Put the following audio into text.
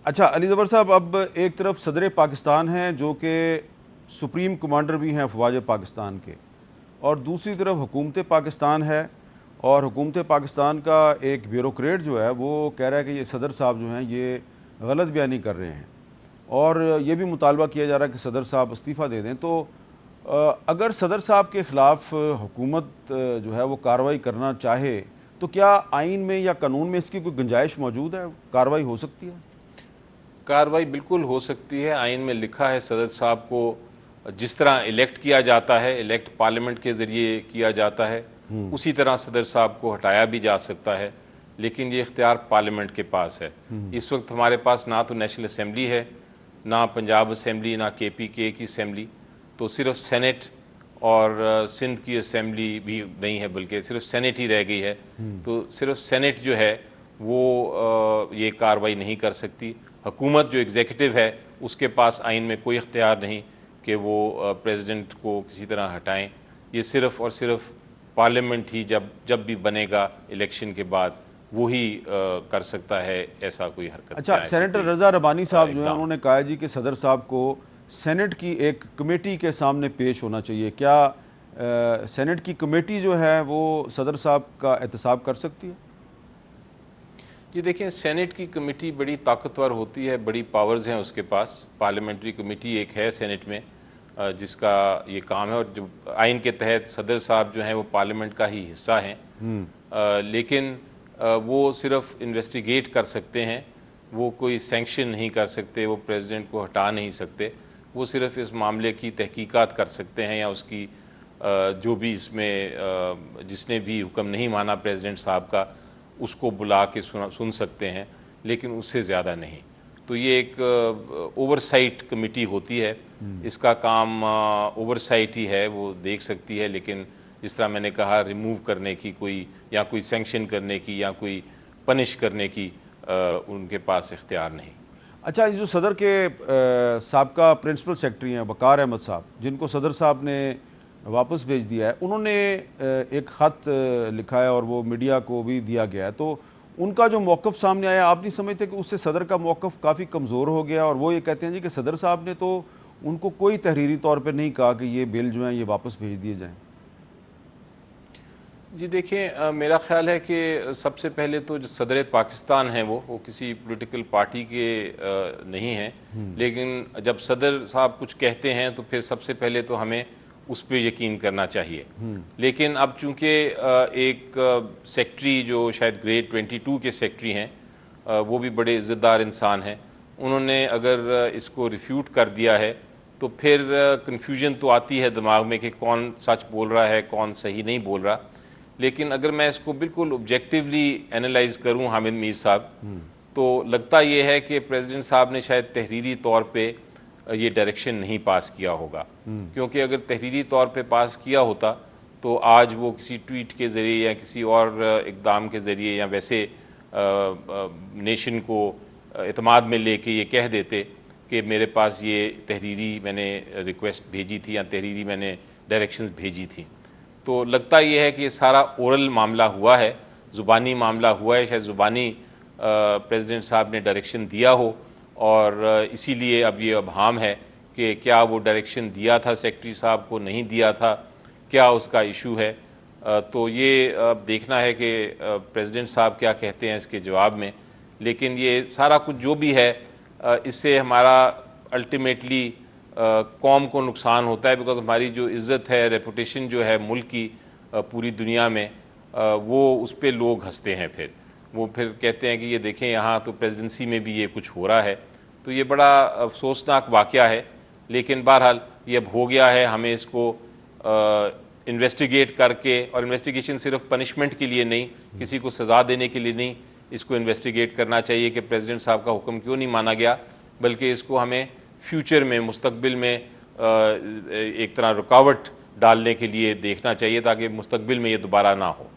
अच्छा अली ज़फ़र साहब, अब एक तरफ सदर पाकिस्तान हैं जो कि सुप्रीम कमांडर भी हैं अफवाज पाकिस्तान के, और दूसरी तरफ हुकूमत पाकिस्तान है, और हुकूमत पाकिस्तान का एक ब्यूरोक्रेट जो है वो कह रहा है कि ये सदर साहब जो हैं ये गलत बयानी कर रहे हैं, और ये भी मुतालबा किया जा रहा है कि सदर साहब इस्तीफ़ा दे दें। तो अगर सदर साहब के ख़िलाफ़ हुकूमत जो है वो कार्रवाई करना चाहे तो क्या आइन में या कानून में इसकी कोई गुंजाइश मौजूद है, कार्रवाई हो सकती है? कार्रवाई बिल्कुल हो सकती है। आइन में लिखा है सदर साहब को जिस तरह इलेक्ट किया जाता है, इलेक्ट पार्लियामेंट के ज़रिए किया जाता है, उसी तरह सदर साहब को हटाया भी जा सकता है, लेकिन ये इख्तियार पार्लियामेंट के पास है। इस वक्त हमारे पास ना तो नेशनल असम्बली है, ना पंजाब असम्बली, ना KPK की असम्बली, तो सिर्फ सेनेट और सिंध की असम्बली भी नहीं है, बल्कि सिर्फ सेनेट ही रह गई है। तो सिर्फ सेनेट जो है वो ये कार्रवाई नहीं कर सकती। हुकूमत जो एग्जीक्यूटिव है उसके पास आइन में कोई इख्तियार नहीं कि वो प्रेसिडेंट को किसी तरह हटाएं। ये सिर्फ और सिर्फ पार्लियामेंट ही जब भी बनेगा इलेक्शन के बाद वो ही कर सकता है ऐसा कोई हरकत। अच्छा, सेनेटर रज़ा रबानी साहब जो है उन्होंने कहा जी कि सदर साहब को सेनेट की एक कमेटी के सामने पेश होना चाहिए। क्या सेनेट की कमेटी जो है वो सदर साहब का एहतसाब कर सकती है? जी देखें, सेनेट की कमेटी बड़ी ताकतवर होती है, बड़ी पावर्स हैं उसके पास। पार्लियामेंट्री कमेटी एक है सेनेट में जिसका ये काम है, और जो आइन के तहत सदर साहब जो हैं वो पार्लियामेंट का ही हिस्सा हैं। लेकिन वो सिर्फ इन्वेस्टिगेट कर सकते हैं, वो कोई सैंक्शन नहीं कर सकते, वो प्रेसिडेंट को हटा नहीं सकते। वो सिर्फ इस मामले की तहकीकात कर सकते हैं, या उसकी जो भी इसमें जिसने भी हुक्म नहीं माना प्रेसिडेंट साहब का उसको बुला के सुन सकते हैं, लेकिन उससे ज़्यादा नहीं। तो ये एक ओवरसाइट कमेटी होती है, इसका काम ओवरसाइट ही है, वो देख सकती है, लेकिन जिस तरह मैंने कहा रिमूव करने की कोई, या कोई सैंक्शन करने की, या कोई पनिश करने की उनके पास इख्तियार नहीं। अच्छा, ये जो सदर के साबका प्रिंसिपल सेक्रेटरी हैं वकार अहमद साहब, जिनको सदर साहब ने वापस भेज दिया है, उन्होंने एक ख़त लिखा है और वो मीडिया को भी दिया गया है, तो उनका जो मौक़िफ़ सामने आया, आप नहीं समझते कि उससे सदर का मौक़िफ़ काफ़ी कमज़ोर हो गया? और वो ये कहते हैं जी कि सदर साहब ने तो उनको कोई तहरीरी तौर पर नहीं कहा कि ये बिल जो हैं ये वापस भेज दिए जाएँ। जी देखें, मेरा ख्याल है कि सबसे पहले तो जो सदर पाकिस्तान हैं वो किसी पॉलिटिकल पार्टी के नहीं हैं, लेकिन जब सदर साहब कुछ कहते हैं तो फिर सबसे पहले तो हमें उस पर यकीन करना चाहिए। लेकिन अब चूंकि एक सेक्रेटरी जो शायद ग्रेड 22 के सेक्रेटरी हैं, वो भी बड़े इज़्ज़तदार इंसान हैं, उन्होंने अगर इसको रिफ्यूट कर दिया है तो फिर कन्फ्यूजन तो आती है दिमाग में कि कौन सच बोल रहा है, कौन सही नहीं बोल रहा। लेकिन अगर मैं इसको बिल्कुल ऑब्जेक्टिवली एनालाइज करूं हामिद मीर साहब, तो लगता ये है कि प्रेसिडेंट साहब ने शायद तहरीरी तौर पे ये डायरेक्शन नहीं पास किया होगा, क्योंकि अगर तहरीरी तौर पे पास किया होता तो आज वो किसी ट्वीट के ज़रिए या किसी और इक़दाम के ज़रिए या वैसे नेशन को एतमाद में लेके ये कह देते कि मेरे पास ये तहरीरी मैंने रिक्वेस्ट भेजी थी या तहरीरी मैंने डायरेक्शंस भेजी थी। तो लगता ये है कि ये सारा ओरल मामला हुआ है, ज़ुबानी मामला हुआ है, शायद ज़ुबानी प्रेसिडेंट साहब ने डायरेक्शन दिया हो, और इसीलिए अब ये अबहम है कि क्या वो डायरेक्शन दिया था सेक्रेटरी साहब को, नहीं दिया था, क्या उसका इशू है। तो ये अब देखना है कि प्रेसिडेंट साहब क्या कहते हैं इसके जवाब में। लेकिन ये सारा कुछ जो भी है, इससे हमारा अल्टीमेटली कौम को नुकसान होता है, बिकॉज हमारी जो इज़्ज़त है, रेपुटेशन जो है मुल्क की पूरी दुनिया में, वो उस पर लोग हंसते हैं। फिर वो फिर कहते हैं कि ये देखें यहाँ तो प्रेसिडेंसी में भी ये कुछ हो रहा है। तो ये बड़ा अफसोसनाक वाक़या है, लेकिन बहरहाल ये अब हो गया है। हमें इसको इन्वेस्टिगेट करके, और इन्वेस्टिगेशन सिर्फ पनिशमेंट के लिए नहीं, किसी को सज़ा देने के लिए नहीं, इसको इन्वेस्टिगेट करना चाहिए कि प्रेसिडेंट साहब का हुक्म क्यों नहीं माना गया, बल्कि इसको हमें फ्यूचर में, मुस्तकबिल में एक तरह रुकावट डालने के लिए देखना चाहिए, ताकि मुस्तकबिल में ये दोबारा ना हो।